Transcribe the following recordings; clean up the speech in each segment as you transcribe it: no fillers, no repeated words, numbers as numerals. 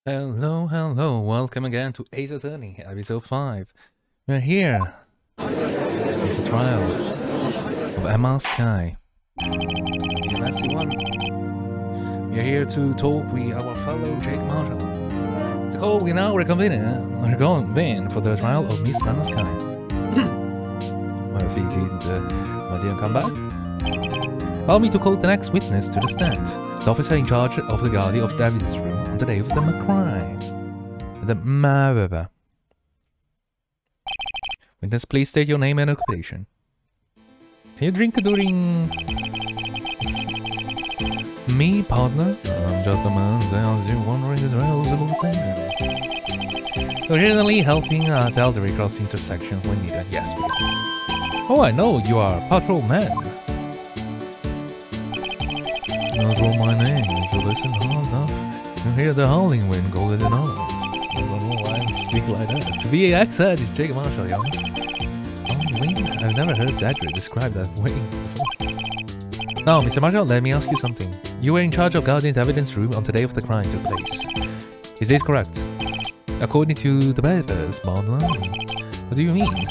Hello, hello, welcome again to Ace Attorney, episode 5. We're here at the trial of Emma Sky. The messy one. We're here to talk with our fellow Jake Marshall. The call we now reconvene for the trial of Miss Emma Sky. Well, she didn't come back. Allow me to call the next witness to the stand. The officer in charge of the guardian of David's room on the day of the crime. The murder. Witness, please state your name and occupation. Can you drink during... Me, partner? I'm just a man as you wandering the trails of the sand. Occasionally helping at elderly cross intersection when needed. Yes, please. Oh, I know, you are patrol man. Not all my name, if you listen hard enough, you hear the howling wind go in and out. I don't know why I speak like that. To be exact, it's Jake Marshall, young. Howling wind? I've never heard that described that way before. Now, Mr. Marshall, let me ask you something. You were in charge of guarding the evidence room on the day of the crime took place. Is this correct? According to the papers, partner. What do you mean?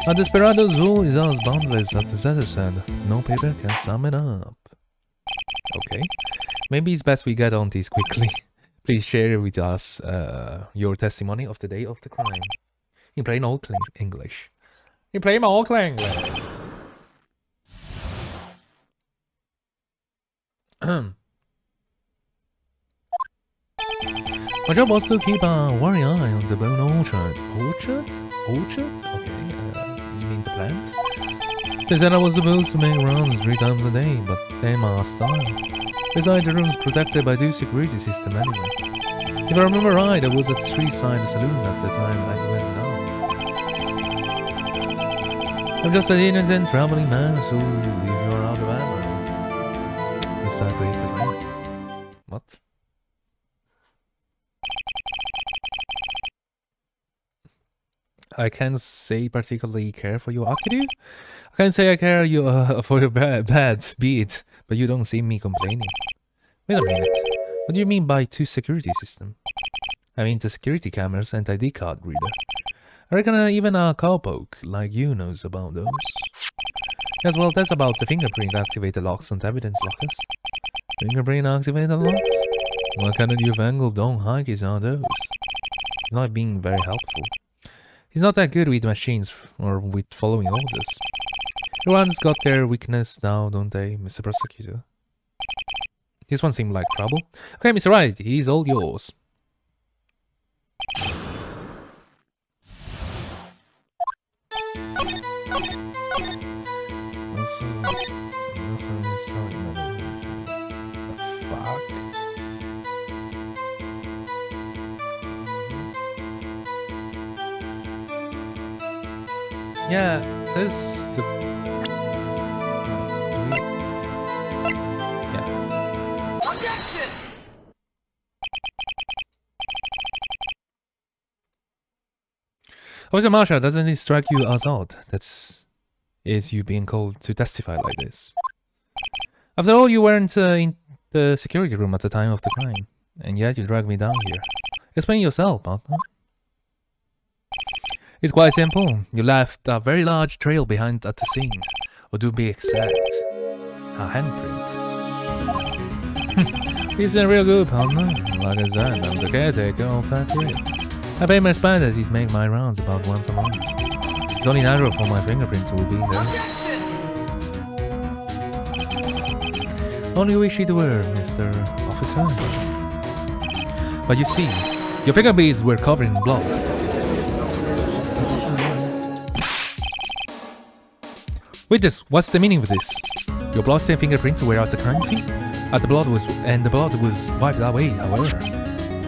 A desperado's rule is as boundless as the Zeta said. No paper can sum it up. Okay, maybe it's best we get on this quickly. Please share with us your testimony of the day of the crime. In plain old English. In plain old English. My job was to keep a wary eye on the bone orchard. Orchard? Orchard? Okay, you mean the plant? They said I was supposed to make rounds 3 times a day, but they must style. Besides, the room's protected by the security system anyway. If I remember right, I was at the street-side saloon at the time I went down. I'm just an innocent traveling man, so if you're out of ammo, it's time to hit the rain. What? I can't say particularly care for your attitude. I can't say I care for your bad beat, but you don't see me complaining. Wait a minute. What do you mean by 2 security system? I mean the security cameras and ID card reader. I reckon even a cowpoke like you knows about those. As well, that's about the fingerprint activated locks on the evidence lockers. Fingerprint activated locks? What kind of newfangled don't hikes are those? It's not being very helpful. He's not that good with machines or with following orders. Everyone's got their weakness now, don't they, Mr. Prosecutor? This one seemed like trouble. Okay, Mr. Wright, he's all yours. Fuck. Yeah, there's the... Yeah. Objection! Officer Marshall, doesn't it strike you as odd? Is you being called to testify like this? After all, you weren't in the security room at the time of the crime, and yet you dragged me down here. Explain yourself, partner. It's quite simple. You left a very large trail behind at the scene. Or to be exact, a handprint. He's a real good partner. Like I said, I'm the caretaker of that trail. I pay my spiders make my rounds about once a month. It's only natural for my fingerprints will be there. Only wish it were, Mr. Officer. But you see, your fingerprints were covered in blood. Witness, what's the meaning of this? Your bloodstained fingerprints were at the crime scene? The blood was wiped away, however.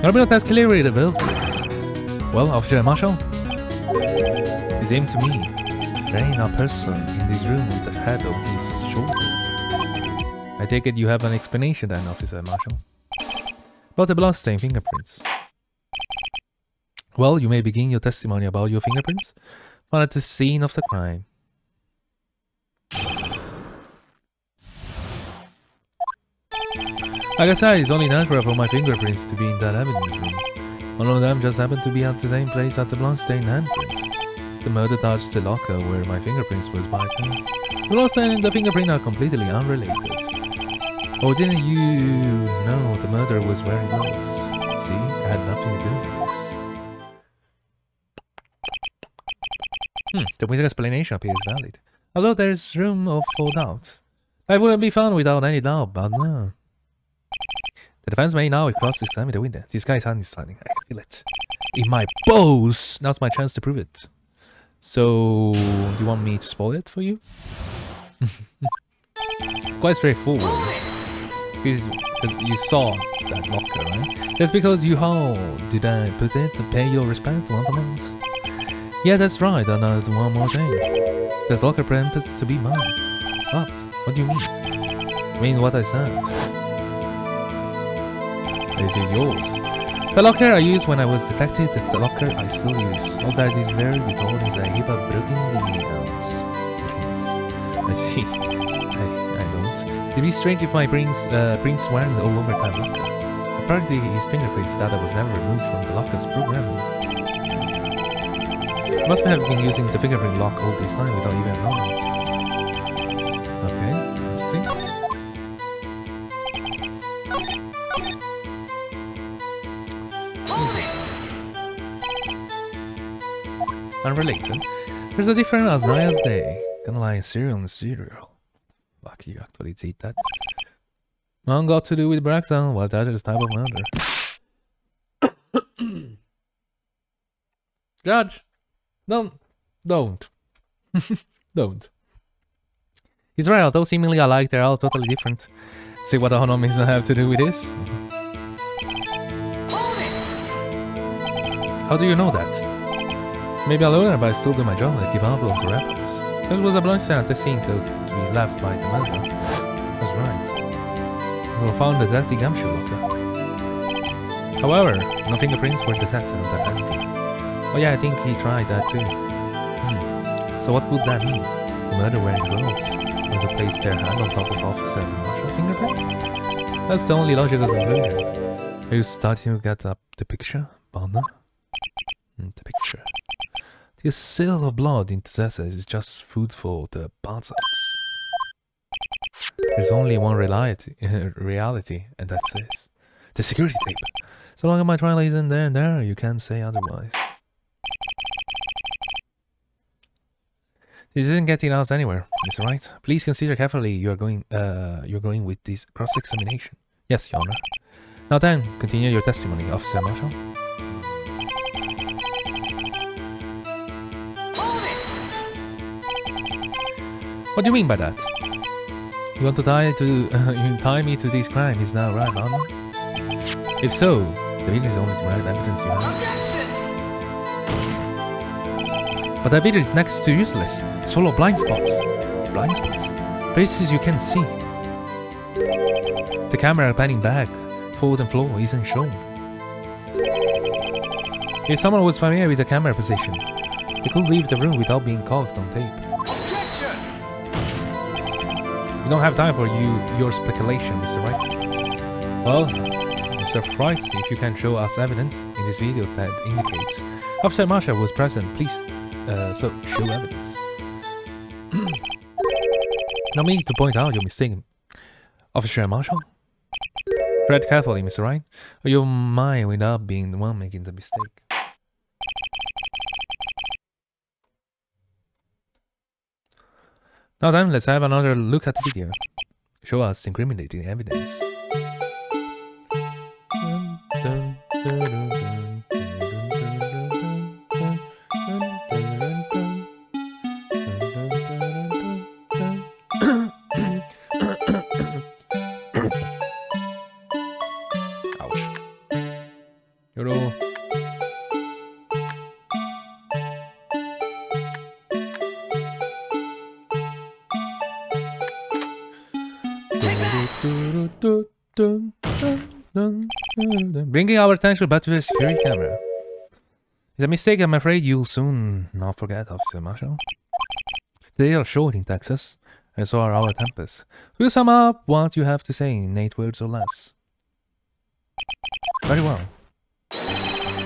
Your blood has clearly revealed this. Well, Officer Marshall, it seemed to me there ain't a person in this room with a head on his shoulders. I take it you have an explanation then, Officer Marshall, about the bloodstained fingerprints. Well, you may begin your testimony about your fingerprints found at the scene of the crime. Like I said, it's only natural for my fingerprints to be in that evidence room. One of them just happened to be at the same place as the blood-stained handprint. The murder touched the locker where my fingerprints was by chance. The blood-stain and the fingerprint are completely unrelated. Oh, didn't you know the murderer was wearing gloves? See, it had nothing to do with this. The wizard's explanation appears valid. Although there's room for doubt. I wouldn't be found without any doubt, but no. The defense may now cross-examine the witness. This guy's hand is sliding. I can feel it. In my balls! Now's my chance to prove it. So, you want me to spoil it for you? It's quite straightforward. Because you saw that locker, right? That's because you how did I put it to pay your respect once a month? Yeah, that's right, and one more thing. This locker happens to be mine. What? What do you mean? I mean what I said. This is yours. The locker I used when I was detected, the locker I still use. All that is there withhold is a heap of broken emails. I see. I don't. It'd be strange if my prints weren't all over that locker. Apparently his fingerprints data was never removed from the locker's program. He must have been using the fingerprint lock all this time without even knowing. Okay, interesting. Unrelated. There's a different as night as day. Kinda like cereal and cereal. Fuck, you actually eat that. None got to do with Braxton, well that is type of murder. Judge! Don't. Don't. He's right, although seemingly alike, they're all totally different. See what the honomies have to do with this? How do you know that? Maybe I'll learn, but I still do my job, I keep up with the records. There was a bloodstain at the scene to be left by the murderer. That's right. We found the dirty gumshoe locker. However, no fingerprints were detected on that handprint. Oh yeah, I think he tried that too. So what would that mean? The murderer wearing gloves. Or they placed their hand on top of Officer Marshall's fingerprint? That's the only logical conclusion. Are you starting to get up the picture, Bonner? The picture. The seal of blood in the is just food for the bastards. There's only one reality, and that's this. The security tape. So long as my trial isn't there, you can't say otherwise. This isn't getting us anywhere, Mr. Wright. Please consider carefully you're going with this cross-examination. Yes, Your Honor. Now then, continue your testimony, Officer Marshall. What do you mean by that? You want to tie me to this crime, is that right, Honor? If so, the video is only direct evidence you have. But that video is next to useless. It's full of blind spots. Blind spots? Places you can't see. The camera panning back, forward and floor isn't shown. If someone was familiar with the camera position, they could leave the room without being caught on tape. We don't have time for your speculation, Mr. Wright. Well, Mr. Wright, if you can show us evidence in this video that indicates Officer Marshall was present, please, so show evidence. No need to point out your mistake, Officer Marshall. Tread carefully, Mr. Wright, or you might end up being the one making the mistake. Now then, let's have another look at the video. Show us incriminating evidence. Ouch. Yoro. Bringing our attention back to the security camera. It's a mistake I'm afraid you'll soon not forget, Officer Marshall. They are short in Texas, and so are our tempers. Will you sum up what you have to say in 8 words or less? Very well.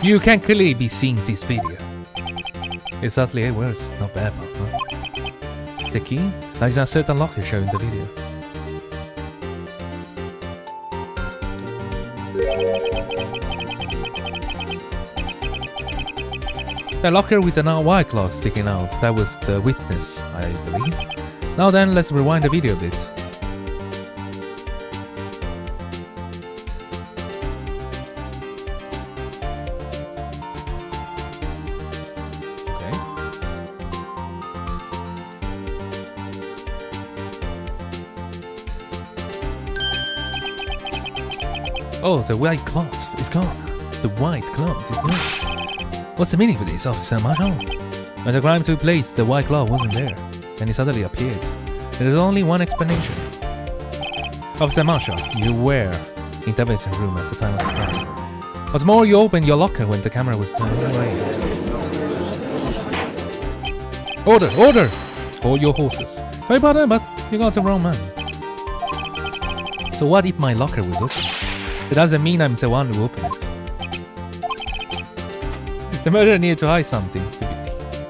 You can clearly be seeing this video. It's certainly 8 words, not bad, huh? The key lies in a certain locker shown in the video. The locker with an white cloth sticking out, that was the witness, I believe. Now then, let's rewind the video a bit. Oh, the white cloth is gone. The white cloth is gone. What's the meaning of this, Officer Marshall? When the crime took place, the white cloth wasn't there, and it suddenly appeared. There is only one explanation. Officer Marshall, you were in the evidence room at the time of the crime. What's more, you opened your locker when the camera was turned away. Order! Order! Hold your horses. Sorry about that, but you got the wrong man. So what if my locker was open? It doesn't mean I'm the one who opened it. The murderer needed to hide something,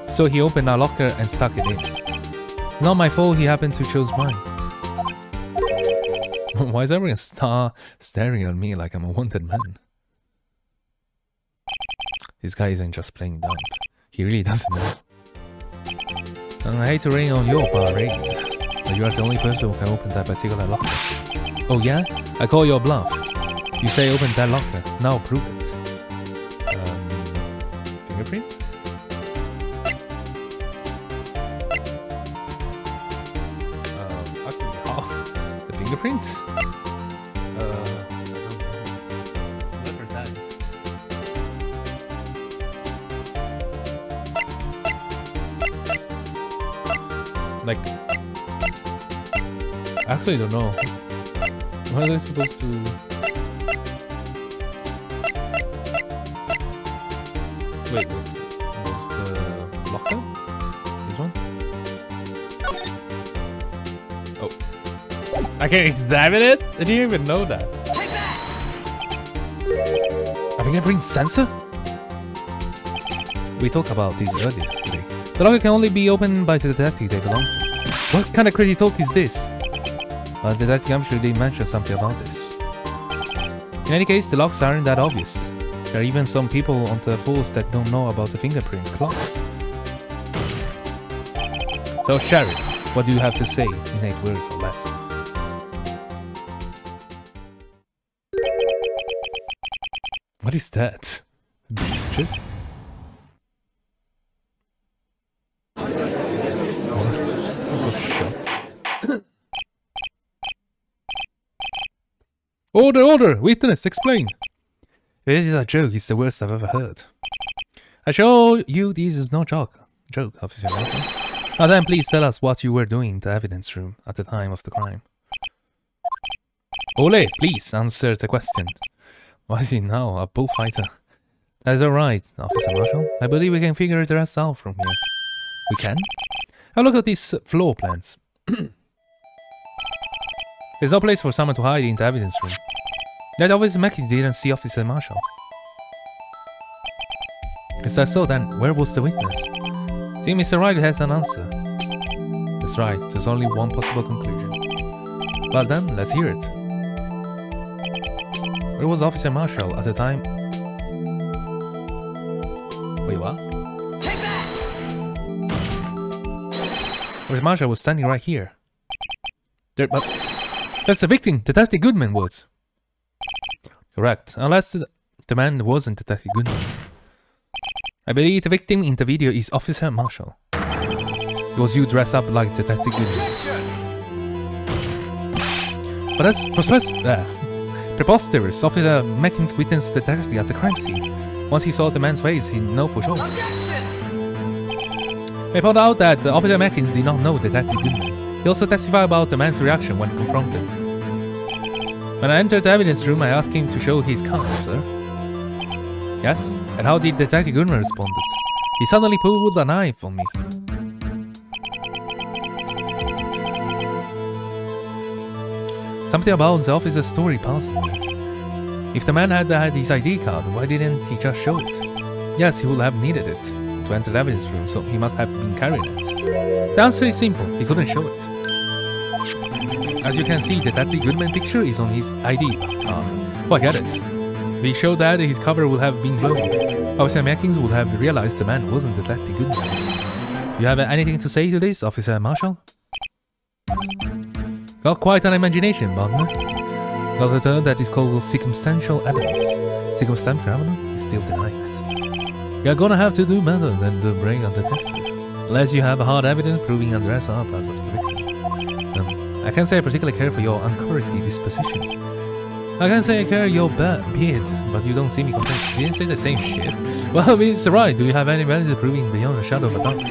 so he opened our locker and stuck it in. It's not my fault he happened to choose mine. Why is everyone staring at me like I'm a wanted man? This guy isn't just playing dumb. He really doesn't know. I hate to rain on your parade, but you are the only person who can open that particular locker. Oh yeah? I call your bluff. You say open that locker. Now prove it. Fingerprint? Actually, the fingerprint? I don't know. Represent. Like, I actually don't know. What are they supposed to? Wait, was the locker? This one? Oh. I can examine it? I didn't even know that. I think I bring sensor? We talked about this earlier today. The locker can only be opened by the detective they belong to. What kind of crazy talk is this? The detective I'm sure did mention something about this. In any case, the locks aren't that obvious. There are even some people on the force that don't know about the fingerprint clocks. So, Sheriff, what do you have to say in 8 words or less? What is that? Beef chip? Order, order! Witness, explain! This is a joke, it's the worst I've ever heard. I show you this is no joke, Officer Malcolm. Now then, please tell us what you were doing in the evidence room at the time of the crime. Ole, please answer the question. What is he now, a bullfighter? That is alright, Officer Marshall. I believe we can figure the rest out from here. We can? Have a look at these floor plans. There's no place for someone to hide in the evidence room. That Officer Mackey didn't see Officer Marshall. Is that so then? Where was the witness? See, Mr. Wright has an answer. That's right, there's only one possible conclusion. Well then, let's hear it. Where was Officer Marshall at the time? Wait, what? Take that! Officer Marshall was standing right here. There, but that's the victim, Detective Goodman was. Correct, unless the man wasn't Detective Goodman. I believe the victim in the video is Officer Marshall. It was you dressed up like Detective Goodman. But that's preposterous. Officer Mackins witnessed the detective at the crime scene. Once he saw the man's face, he knew for sure. They found out that Officer Mackins did not know Detective Goodman. He also testified about the man's reaction when confronted. When I entered the evidence room, I asked him to show his card, sir. Yes? And how did Detective Goodman respond? He suddenly pulled a knife on me. Something about the officer's story puzzled me. If the man had his ID card, why didn't he just show it? Yes, he would have needed it to enter the evidence room, so he must have been carrying it. The answer is simple, he couldn't show it. As you can see, the Detective Goodman picture is on his ID card. Oh, I get it. If he showed that, his cover would have been blown. Officer Mackins would have realized the man wasn't Detective Goodman. You have anything to say to this, Officer Marshall? Got quite an imagination, partner. Got a term that is called circumstantial evidence. Circumstantial evidence is still denying it. You're gonna have to do better than the brain of the detective. Unless you have hard evidence proving address or plus of the victim. I can't say I particularly care for your uncouthly disposition. I can't say I care your beard, but you don't see me complain. You didn't say the same shit. Well, it's right. Do you have any valid proving beyond a shadow of a doubt?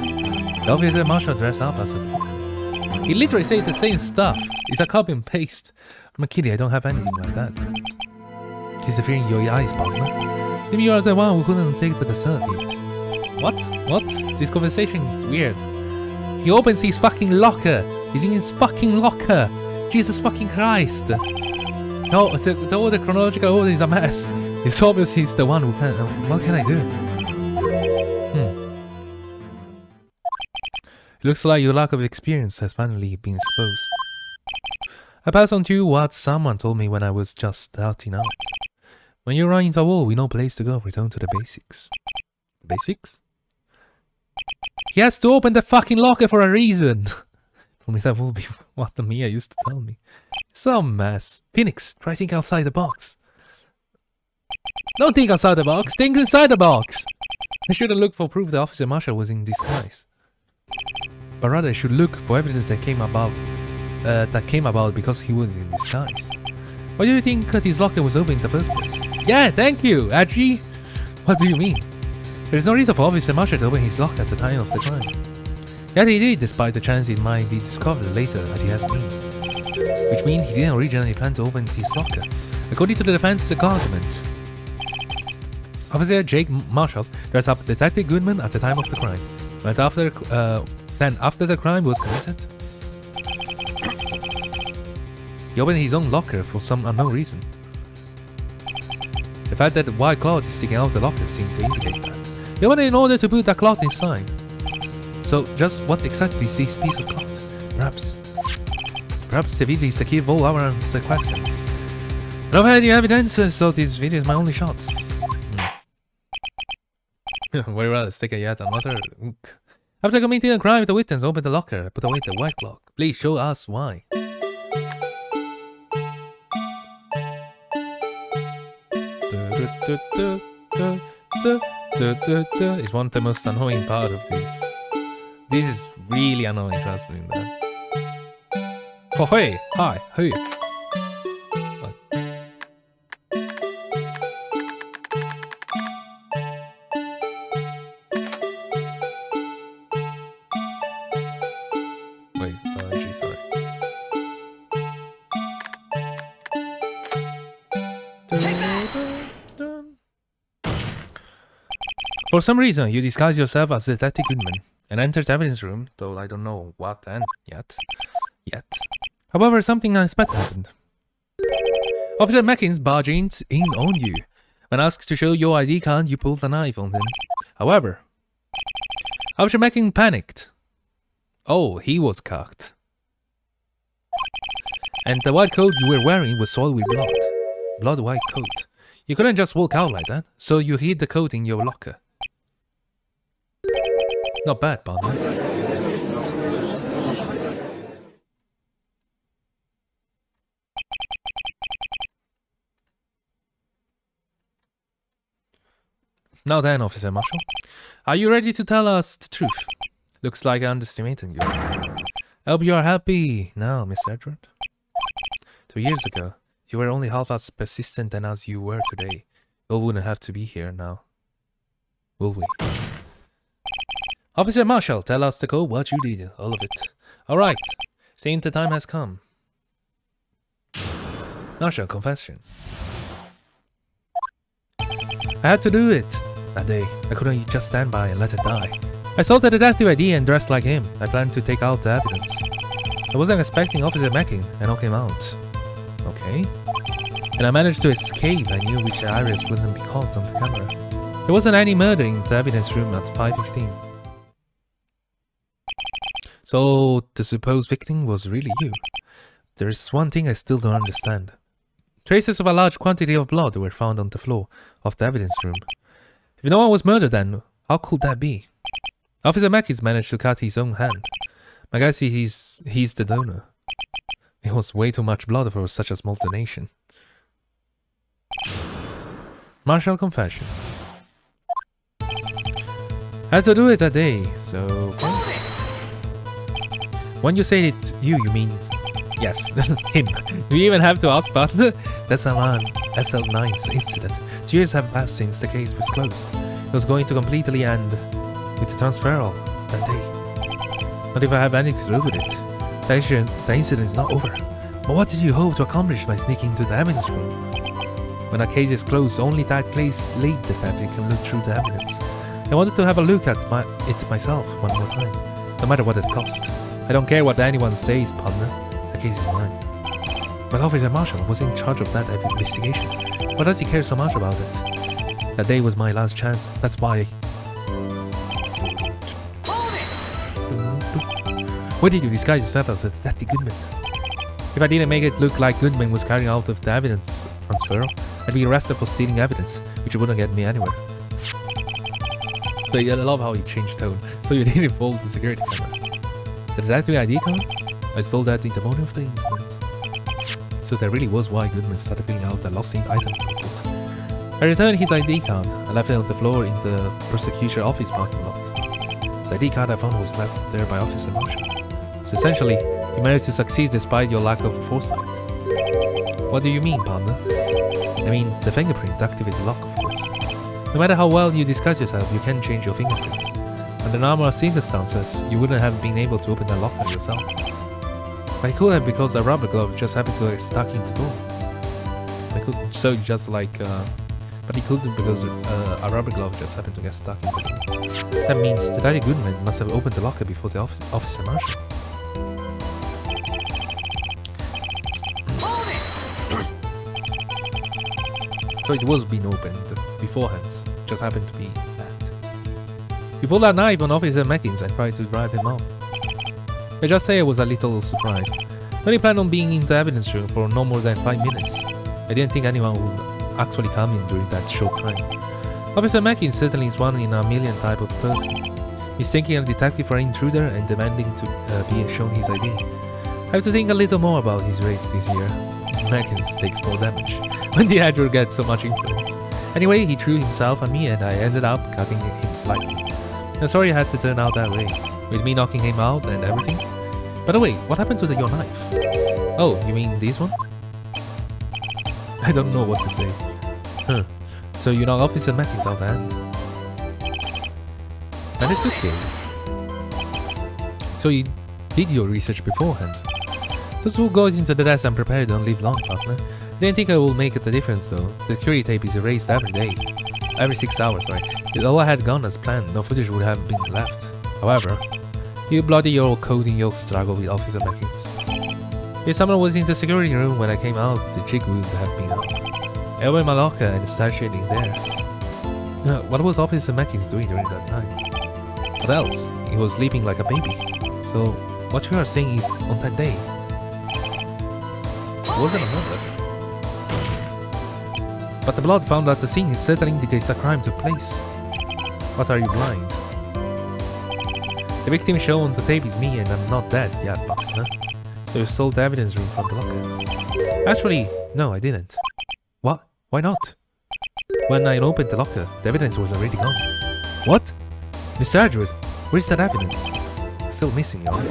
The officer Marshall dressed up as a victim. He literally said the same stuff. It's a copy and paste. I'm a kiddie, I don't have anything like that. He's fearing your eyes, partner. Maybe you are the one who couldn't take the dessert yet. What? What? This conversation is weird. He opens his fucking locker. He's in his fucking locker. Jesus fucking Christ. No, the chronological order is a mess. It's obvious he's the one who can. What can I do? It looks like your lack of experience has finally been exposed. I pass on to you what someone told me when I was just starting out. When you run into a wall with no place to go, return to the basics. The basics? He has to open the fucking locker for a reason. For me, that would be what the Mia used to tell me. Some mess. Phoenix, try to think outside the box. Don't think outside the box, think inside the box! I shouldn't look for proof the Officer Marshall was in disguise. But rather I should look for evidence that came about because he was in disguise. Why do you think his locker was open in the first place? Yeah, thank you, Adji! What do you mean? There is no reason for Officer Marshall to open his locker at the time of the crime. Yet he did, despite the chance it might be discovered later that he has been. Which means he didn't originally plan to open his locker, according to the defense's argument. Officer Jake Marshall dressed up Detective Goodman at the time of the crime. But after the crime was committed, he opened his own locker for some unknown reason. The fact that the white cloth is sticking out of the locker seemed to indicate that. He opened it in order to put that cloth inside. So, just what exactly is this piece of cloth? Perhaps the video is the key of all our questions. I don't have any evidence, so this video is my only shot. Very well, let's take a yet another look. After committing a crime, the witness opened the locker, put away the white cloth. Please show us why. It's one of the most annoying part of this. This is really annoying, trust me, man. Oh, hey! Hi! Hey! What? Wait, sorry. For some reason, you disguise yourself as Detective Goodman and entered the evidence room, though I don't know what and yet. However, something unexpected happened. Officer Mackins barged in on you. When asked to show your ID card, you pulled a knife on him. However, Officer Mackins panicked. Oh, he was cocked. And the white coat you were wearing was soiled with blood. Blood white coat. You couldn't just walk out like that, so you hid the coat in your locker. Not bad, partner. Now then, Officer Marshall, are you ready to tell us the truth? Looks like I underestimated you. I hope you are happy now, Miss Edward. 2 years ago, you were only half as persistent as you were today. We wouldn't have to be here now. Will we? Officer Marshall, tell us the code, what you did, all of it. Alright, seems the time has come. Marshall, confession. I had to do it that day. I couldn't just stand by and let it die. I sold the detective ID and dressed like him. I planned to take out the evidence. I wasn't expecting Officer Mackin and knock him out. Okay. and I managed to escape. I knew which areas wouldn't be caught on the camera. There wasn't any murder in the evidence room at 5:15. So the supposed victim was really you. There's one thing I still don't understand. Traces of a large quantity of blood were found on the floor of the evidence room. If no one was murdered then, how could that be? Officer Mackey's managed to cut his own hand. My guy sees he's the donor. It was way too much blood for such a small donation. Martial confession. Had to do it that day, so... Okay. When you say it you mean... Yes, him. Do you even have to ask partner? That's around SL9's incident. 2 years have passed since the case was closed. It was going to completely end with the transferal that day. Not if I have anything to do with it. The incident is not over. But what did you hope to accomplish by sneaking into the evidence room? When a case is closed, only that case lead detective can look through the evidence. I wanted to have a look at it myself one more time, no matter what it cost. I don't care what anyone says, partner. The case is mine. But Officer Marshall was in charge of that investigation. Why does he care so much about it? That day was my last chance. That's why. Why did you disguise yourself as a Detective Goodman? If I didn't make it look like Goodman was carrying out of the evidence transfer, I'd be arrested for stealing evidence, which wouldn't get me anywhere. So I love how he changed tone. So you didn't fold the security camera. The detective ID card? I stole that in the morning of the incident. So that really was why Goodman started filling out the lost item report. I returned his ID card. I left it on the floor in the prosecutor office parking lot. The ID card I found was left there by Officer Marshall. So essentially, you managed to succeed despite your lack of foresight. What do you mean, partner? I mean, the fingerprint activated lock, of course. No matter how well you disguise yourself, you can change your fingerprints. Under normal circumstances, you wouldn't have been able to open the lock on yourself. But it could have because a rubber glove just happened to get stuck in the door. So just like... but it couldn't because a rubber glove just happened to get stuck in the door. That means the Daddy Goodman must have opened the locker before the Officer Marshall. So it was being opened beforehand, just happened to be that. You pulled a knife on Officer Mackins and tried to drive him off. I just say I was a little surprised. I only planned on being in the evidence room for no more than 5 minutes. I didn't think anyone would actually come in during that short time. Officer Mackins certainly is one in a million type of person. He's taking a detective for an intruder and demanding to be shown his ID. I have to think a little more about his race this year. Mackins takes more damage. When did Andrew get so much influence? Anyway, he threw himself at me and I ended up cutting him slightly. I'm sorry it had to turn out that way, with me knocking him out and everything. By the way, what happened to your knife? Oh, you mean this one? I don't know what to say. Huh. So you knocked Officer Mackins out and... Managed to escape. So you did your research beforehand. Those who goes into the desk and prepared don't live long, partner. Didn't think I will make it a difference though. The security tape is erased every day. Every 6 hours, right? If all I had gone as planned, no footage would have been left. However, you bloody your code in your struggle with Officer Mackins. If someone was in the security room when I came out, the jig would have been up. I opened my locker and started in there. What was Officer Mackins doing during that time? What else? He was sleeping like a baby. So, what you are saying is, on that day, it wasn't a murder. But the blood found at the scene certainly indicates a crime took place. What, are you blind? The victim shown on the tape is me and I'm not dead yet, partner. So you stole the evidence room from the locker. Actually, no, I didn't. What? Why not? When I opened the locker, the evidence was already gone. What? Mr. Edward, where's that evidence? Still missing, you know?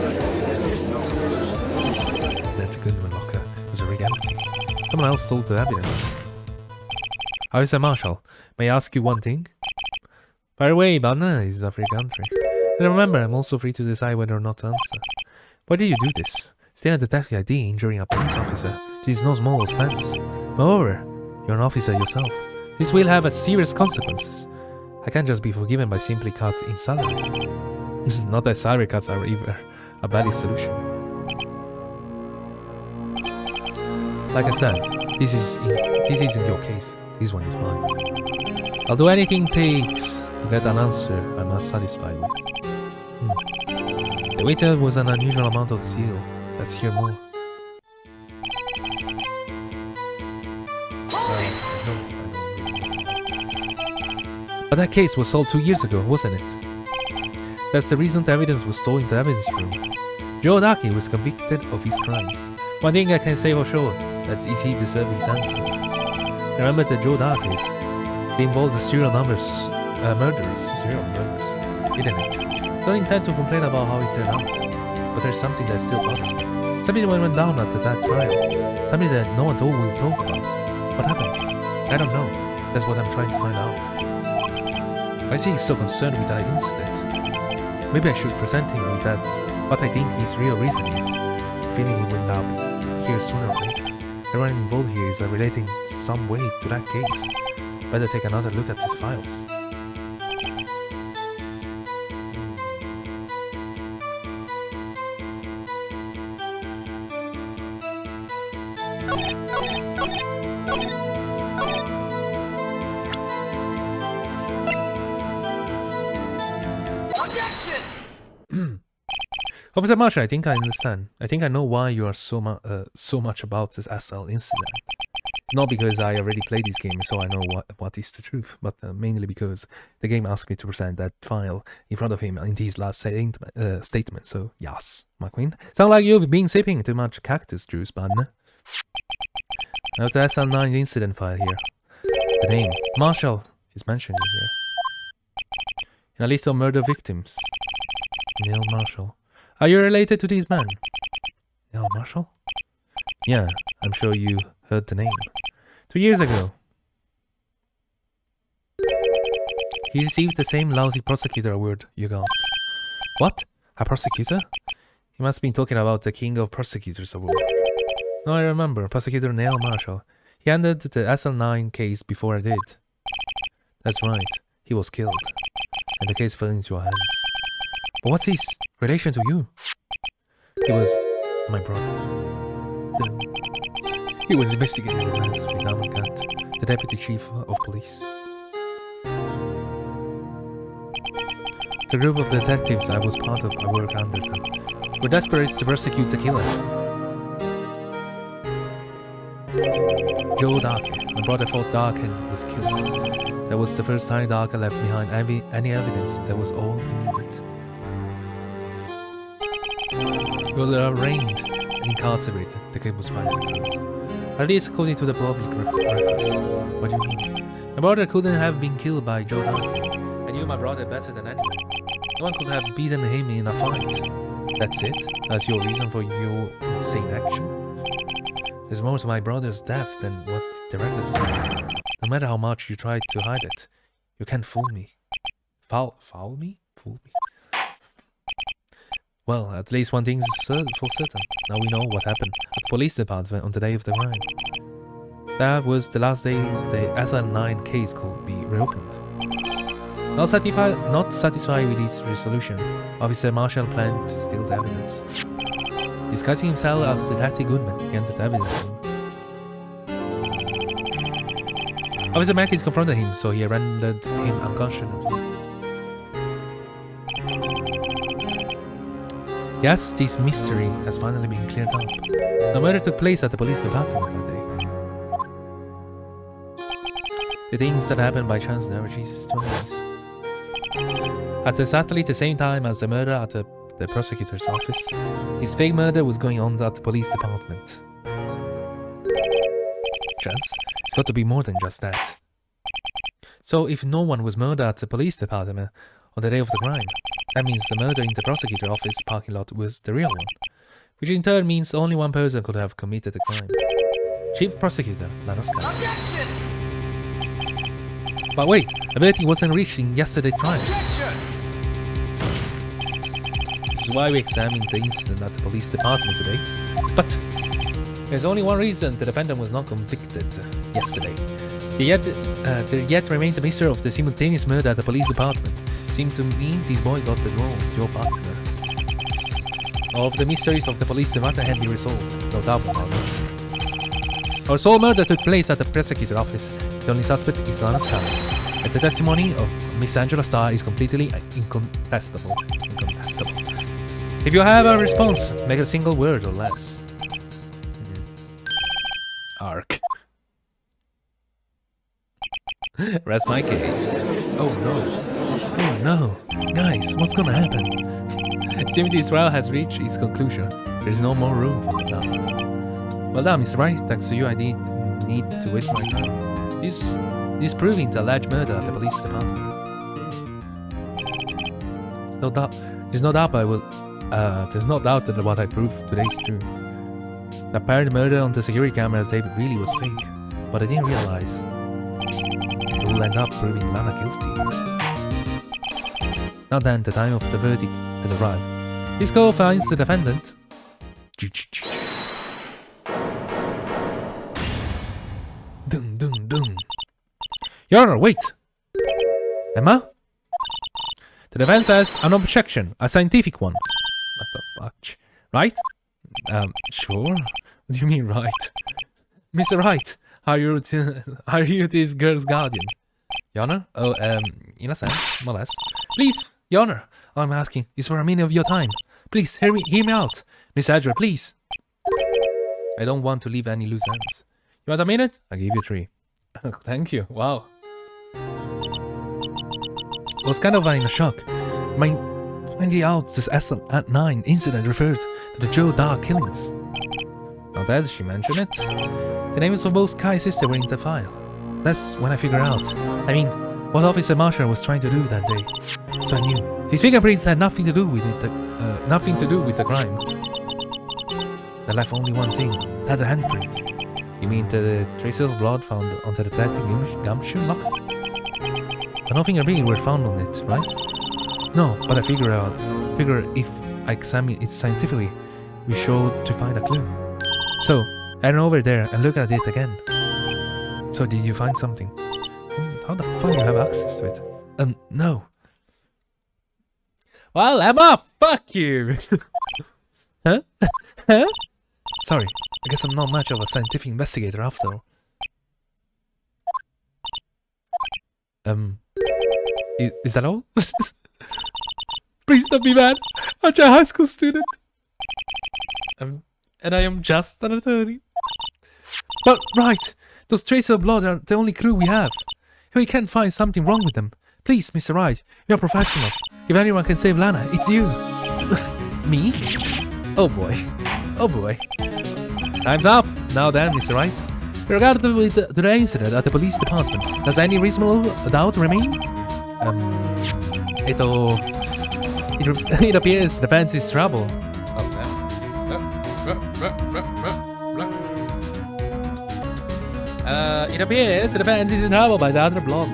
That Goodman locker was already empty. Someone else stole the evidence. Officer Marshall, may I ask you one thing? By the way, Banana is a free country. And remember, I'm also free to decide whether or not to answer. Why did you do this? Stealing a detective ID, injuring a police officer. This is no small offense. Moreover, you're an officer yourself. This will have serious consequences. I can't just be forgiven by simply cut in salary. Not that salary cuts are either a valid solution. Like I said, This isn't your case. This one is mine. I'll do anything it takes to get an answer I must satisfy with. The waiter was an unusual amount of zeal. Let's hear more. But that case was solved 2 years ago, wasn't it? That's the reason the evidence was stored in the evidence room. Joe Daki was convicted of his crimes. One thing I can say for sure, that is he deserved his answer. Remember the Joe Dakis? They involved the serial murderers, didn't it? Don't intend to complain about how it turned out, but there's something that still bothers me. Something that went down after that trial. Something that no one will talk about. What happened? I don't know. That's what I'm trying to find out. Why is he so concerned with that incident? Maybe I should present him with that, what I think his real reason is. Feeling he will now be here sooner or later. Everyone involved here is relating some way to that case. Better take another look at his files. Officer Marshall, I think I understand. I think I know why you are so much about this SL incident. Not because I already played this game, so I know what is the truth, but mainly because the game asked me to present that file in front of him in his last statement. So yes, my queen. Sound like you've been sipping too much cactus juice, partner. I have the SL9 incident file here. The name Marshall is mentioned here. In a list of murder victims. Neil Marshall. Are you related to this man? Neil Marshall? Yeah, I'm sure you heard the name. 2 years ago. He received the same lousy prosecutor award you got. What? A prosecutor? He must have been talking about the King of Prosecutors award. No, I remember. Prosecutor Neil Marshall. He handled the SL9 case before I did. That's right. He was killed. And the case fell into your hands. But what's his relation to you? He was my brother. He was investigating the murders with Amagat, the deputy chief of police. The group of detectives I was part of, I worked under them, were desperate to prosecute the killer. Joe Darkin, my brother thought Darkin was killed. That was the first time Darkin left behind any evidence. That was all we needed. We were arraigned and incarcerated. The case was finally closed. At least according to the public records. What do you mean? My brother couldn't have been killed by Joe Darkin. I knew my brother better than anyone. No one could have beaten him in a fight. That's it? That's your reason for your insane action? There's more to my brother's death than what the records say. No matter how much you try to hide it, you can't fool me. Foul me? Fool me. Well, at least one thing is for certain. Now we know what happened at the police department on the day of the crime. That was the last day the SL9 case could be reopened. Not satisfied with its resolution, Officer Marshall planned to steal the evidence. Disguising himself as Detective Goodman, he entered the evidence room. Officer Mackey confronted him, so he rendered him unconscionable. Yes, this mystery has finally been cleared up. The murder took place at the police department that day. The things that happen by chance never ceases to amaze. At exactly the same time as the murder at the prosecutor's office, his fake murder was going on at the police department. Chance? It's got to be more than just that. So if no one was murdered at the police department on the day of the crime, that means the murder in the prosecutor's office parking lot was the real one, which in turn means only one person could have committed the crime. Chief Prosecutor Lanaska. But wait, I bet he wasn't reached in yesterday's crime. Which is why we examined the incident at the police department today. But there's only one reason the defendant was not convicted yesterday. There yet remained the mystery of the simultaneous murder at the police department. Seemed to me this boy got the role, your partner. All of the mysteries of the police department had been resolved, no doubt about it. Our sole murder took place at the prosecutor's office. The only suspect is Lana Starr. And the testimony of Miss Angela Starr is completely incontestable. If you have a response, make a single word or less. Arc. Rest my case. Oh no. Oh no. Guys, what's gonna happen? Timothy's trial has reached its conclusion. There's no more room for doubt. Well done, Mr. Wright. Thanks to you, I didn't need to waste my time. Disproving the alleged murder at the police department. There's no doubt that what I proved today is true. The apparent murder on the security camera tape really was fake, but I didn't realize it will end up proving Lana guilty. Now then, the time of the verdict has arrived. This court finds the defendant. Dun dun dun. Your Honor, wait! Emma? The defense has an objection, a scientific one. What the fuck? Right? Sure. What do you mean, right? Mr. Wright, are you this girl's guardian? Your Honor? Oh, in a sense, more or less. Please, Your Honor, all I'm asking is for a minute of your time. Please, hear me out. Miss Adra, please. I don't want to leave any loose ends. You want a minute? I'll give you 3. Thank you. Wow. I was kind of in a shock. Finding out this S9 incident referred to the Joe Dark killings. Now that she mentioned it, the names of both Kai's sisters were in the file. That's when I figured out. I mean, what Officer Marshall was trying to do that day. So I knew his fingerprints had nothing to do with it. Nothing to do with the crime. That left only one thing: that handprint. You mean the traces of blood found on the detective gumshoe locker? But no fingerprints were found on it, right? No, but I figure if I examine it scientifically, we should to find a clue. So I ran over there and looked at it again. So did you find something? How the fuck do you have access to it? No. Well, Emma, fuck you. Huh? Huh? Sorry, I guess I'm not much of a scientific investigator after all. Is that all? Please don't be mad. I'm a high school student. And I am just an attorney. But, right, those traces of blood are the only clue we have. If we can't find something wrong with them, please, Mr. Wright, you're a professional. If anyone can save Lana, it's you. Me? Oh boy. Oh boy. Time's up. Now then, Mr. Wright. Regarding the incident at the police department, does any reasonable doubt remain? It appears the defense is trouble. It appears the defense is in trouble by the other blood.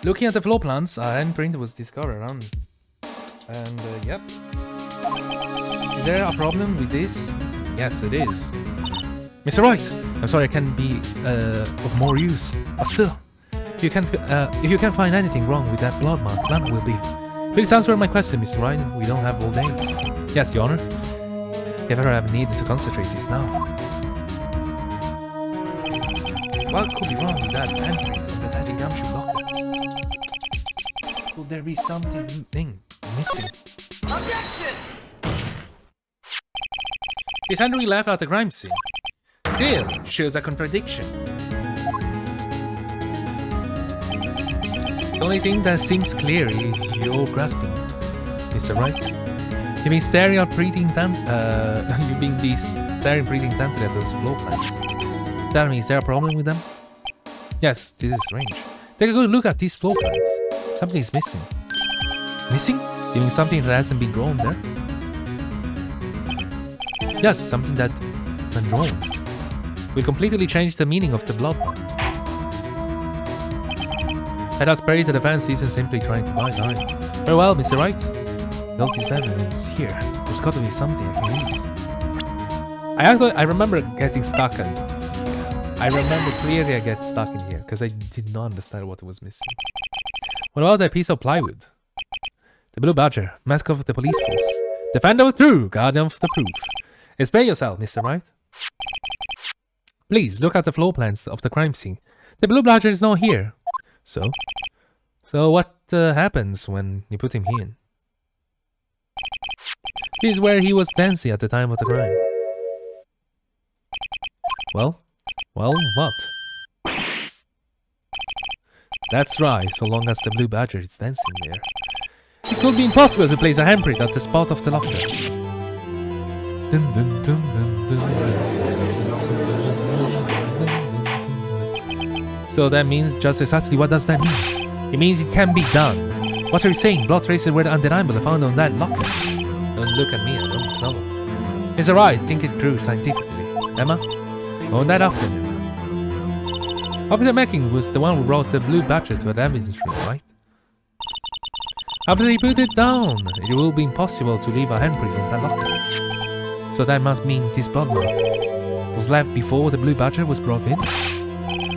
Looking at the floor plans, a handprint was discovered on. And yep. Is there a problem with this? Yes, it is. Mr. Wright, I'm sorry I can't be of more use, but still, if you can find anything wrong with that blood mark, Lana will be. Please answer my question, Mr. Wright. We don't have all day. Yes, Your Honor. If ever have needed to concentrate, it's now. What could be wrong with that handprint on the daddy gumshoe locker? Could there be something missing? Objection! Is Henry left at the crime scene? Clearly shows a contradiction. The only thing that seems clear is your grasping, Mr. Wright. You've been staring pretty intently at those floor plans. Tell me, is there a problem with them? Yes, this is strange. Take a good look at these floor plans. Something is missing. Missing? You mean something that hasn't been drawn there? Yes, something that when drawn will completely change the meaning of the blood mark. Let us pray the defense isn't simply trying to buy time. Very well, Mr. Wright. All this evidence here. There's got to be something I can use. I remember getting stuck in. I remember clearly I get stuck in here because I did not understand what was missing. What about that piece of plywood? The blue badger, mask of the police force. Defender of truth, guardian of the proof. Explain yourself, Mr. Wright. Please look at the floor plans of the crime scene. The blue badger is not here. So what happens when you put him here? This is where he was dancing at the time of the crime. Well, what? That's right, so long as the blue badger is dancing there. It would be impossible to place a handprint at the spot of the locker. Dun, dun, dun, dun, dun. So that means just exactly what does that mean? It means it can be done. What are you saying? Blood traces were undeniably found on that locker. Don't look at me, I don't know. It's alright, think it through scientifically. Emma? On that afternoon. Officer Macking was the one who brought the blue badger to the evidence room, right? After he put it down, it will be impossible to leave a handprint on that locker. So that must mean this blood mark was left before the blue badger was brought in?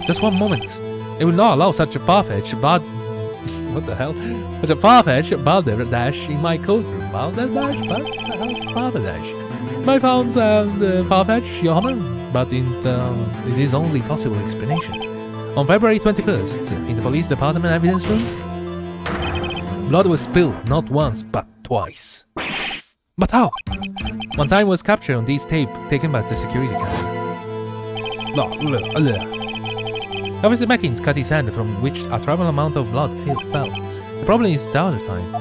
Just one moment. It will not allow such a far-fetched what the hell? Such a far-fetched balderdash in my courtroom. Balderdash? Balderdash. My found far-fetched, Your Honor, but it is only possible explanation. On February 21st, in the police department evidence room, blood was spilled not once but twice. But how? One time was captured on this tape taken by the security guard. Officer Mackins cut his hand from which a tremendous amount of blood fell. The problem is the other time.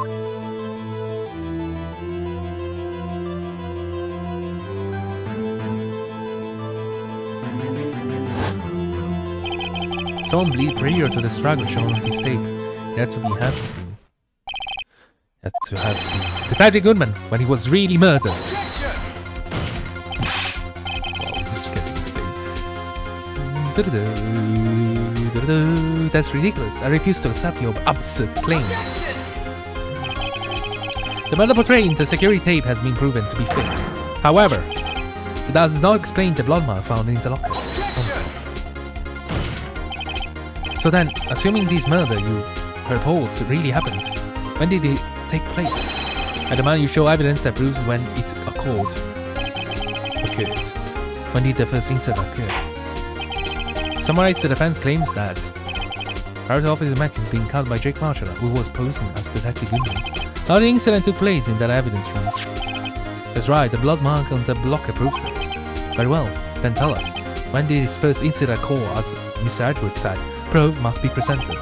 Someone bleed prior to the struggle shown on this tape. It had to have been Detective Goodman when he was really murdered. Wow, this is getting insane. That's ridiculous. I refuse to accept your absurd claim. The murder portrayed in the security tape has been proven to be fake. However, it does not explain the blood mark found in the locker. So then, assuming this murder you report really happened, when did it take place? I demand you show evidence that proves when it occurred. When did the first incident occur? Summarize the defense claims that Private Officer Mack is being cut by Jake Marshall, who was posing as Detective Goodman. Now the incident took place in that evidence room. That's right, the blood mark on the locker proves it. Very well, then tell us, when did this first incident occur, as Mr. Edwards said? Proof must be presented.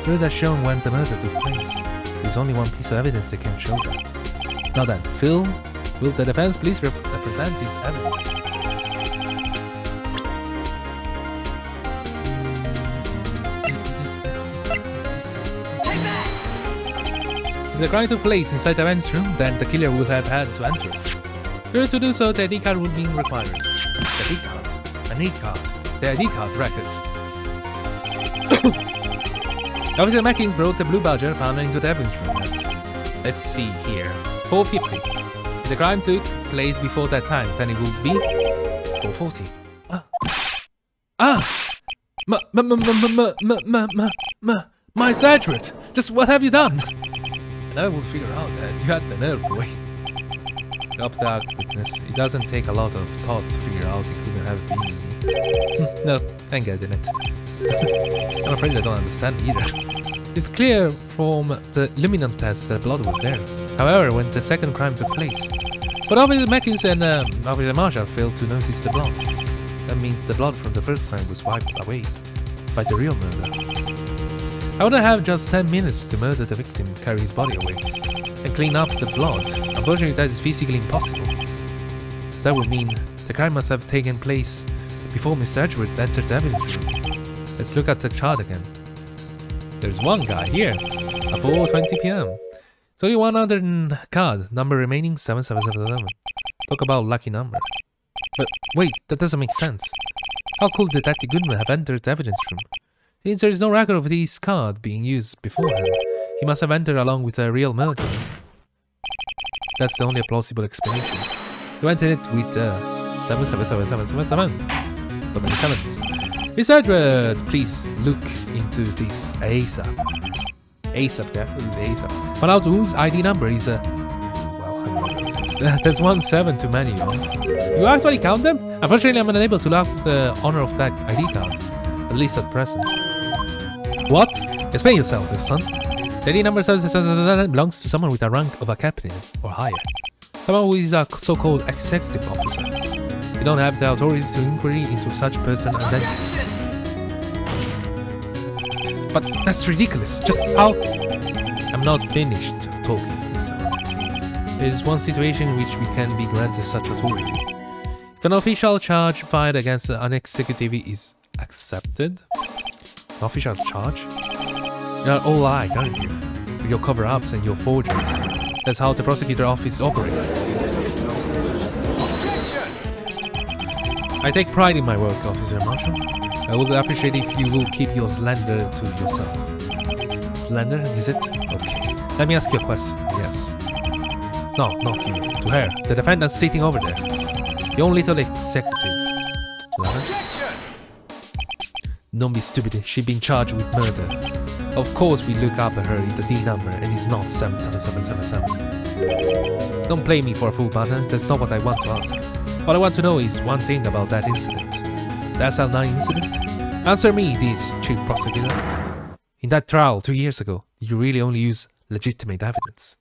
Proof has shown when the murder took place. There's only one piece of evidence that can show that. Now then, Phil, will the defense please represent this evidence? If the crime took place inside the evidence room, then the killer would have had to enter it. In order to do so, the ID card would be required. The ID card? An ID card. The ID card record. Officer Mackins brought the blue badger found into the evidence room at, let's see here, 4:50. If the crime took place before that time, then it would be 4:40. My exaggerate! Just what have you done? And I will figure out that you had the nerve, boy. Up that witness. It doesn't take a lot of thought to figure out it couldn't have been me. No, I'm getting it. I'm afraid I don't understand either. It's clear from the luminance test that blood was there. However, when the second crime took place, but Officer Mackins and Officer Marshall failed to notice the blood. That means the blood from the first crime was wiped away by the real murder. I wouldn't have just 10 minutes to murder the victim, carry his body away, and clean up the blood. Unfortunately, that is physically impossible. That would mean the crime must have taken place before Mr. Edward entered the evidence room. Let's look at the chart again. There's one guy here at 4:20 PM. So you one other card, number remaining 7777. Talk about lucky number. But wait, that doesn't make sense. How could Detective Goodman have entered the evidence room? Since there is no record of this card being used beforehand, he must have entered along with a real murderer. That's the only plausible explanation. You entered it with 777777. So many sevens. Mr. Edward, please look into this ASAP. ASAP, definitely is ASAP. Find out whose ID number is well, There's 1-7 too many, You actually count them? Unfortunately, I'm unable to lock the honor of that ID card. At least at present. What? Explain yourself, son. The ID number says belongs to someone with a rank of a captain or higher. Someone who is a so-called executive officer. You don't have the authority to inquiry into such person identity. But that's ridiculous. Just how... I'm not finished talking, sir. There is one situation in which we can be granted such authority. If an official charge filed against an executive is accepted... An official charge? You're all lying, aren't you? With your cover-ups and your forgeries. That's how the prosecutor office operates. I take pride in my work, Officer Marshall. I would appreciate if you will keep your slander to yourself. Slander, is it? Okay. Let me ask you a question. Yes. No, not you. To her. The defendant sitting over there. The only little executive. Lana? Don't be stupid. She's been charged with murder. Of course we look up at her in the D number and it's not 77777. Don't play me for a fool, partner. That's not what I want to ask. All I want to know is one thing about that incident. The SL9 incident? Answer me this, Chief Prosecutor. In that trial 2 years ago, did you really only use legitimate evidence?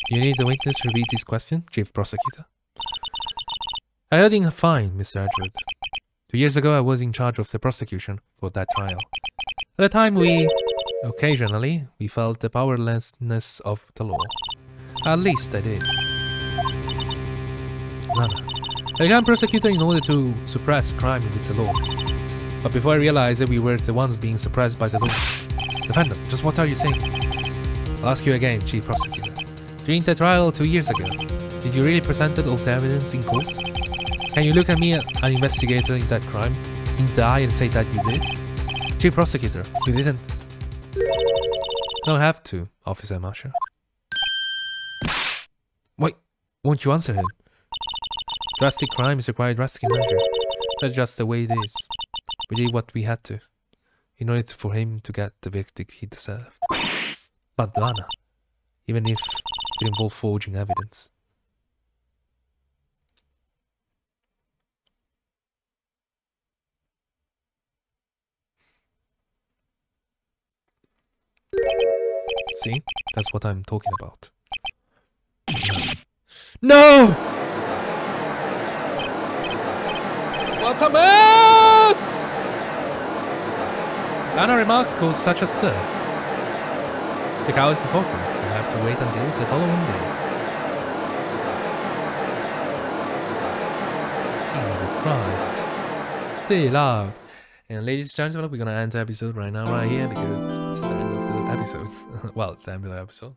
Do you need the witness to repeat this question, Chief Prosecutor? I heard him fine, Mr. Edward. 2 years ago, I was in charge of the prosecution for that trial. At the time, occasionally, we felt the powerlessness of the law. At least I did. Nana. I became prosecutor in order to suppress crime with the law. But before I realized that we were the ones being suppressed by the law. Defendant, just what are you saying? I'll ask you again, Chief Prosecutor. During the trial 2 years ago, did you really present all the evidence in court? Can you look at me, an investigator in that crime, in the eye and say that you did? Chief Prosecutor, you didn't. Don't have to, Officer Marshall. Wait, won't you answer him? Drastic crimes require drastic measure. That's just the way it is. We did what we had to, in order for him to get the verdict he deserved. But Lana, even if it involved forging evidence. See? That's what I'm talking about. No! What a mess! Lana remarks cause such a stir. The cow is important. We'll have to wait until the following day. Jesus Christ. Stay loud. And ladies and gentlemen, we're gonna end the episode right now, right here, because it's the end of the episode. Well, the end of the episode.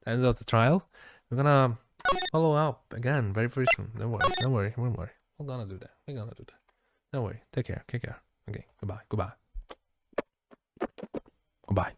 The end of the trial. We're gonna follow up again very, very soon. Don't worry, don't worry, don't worry. We're gonna do that. We're gonna do that. Don't worry. Take care. Take care. Okay. Goodbye. Goodbye. Goodbye.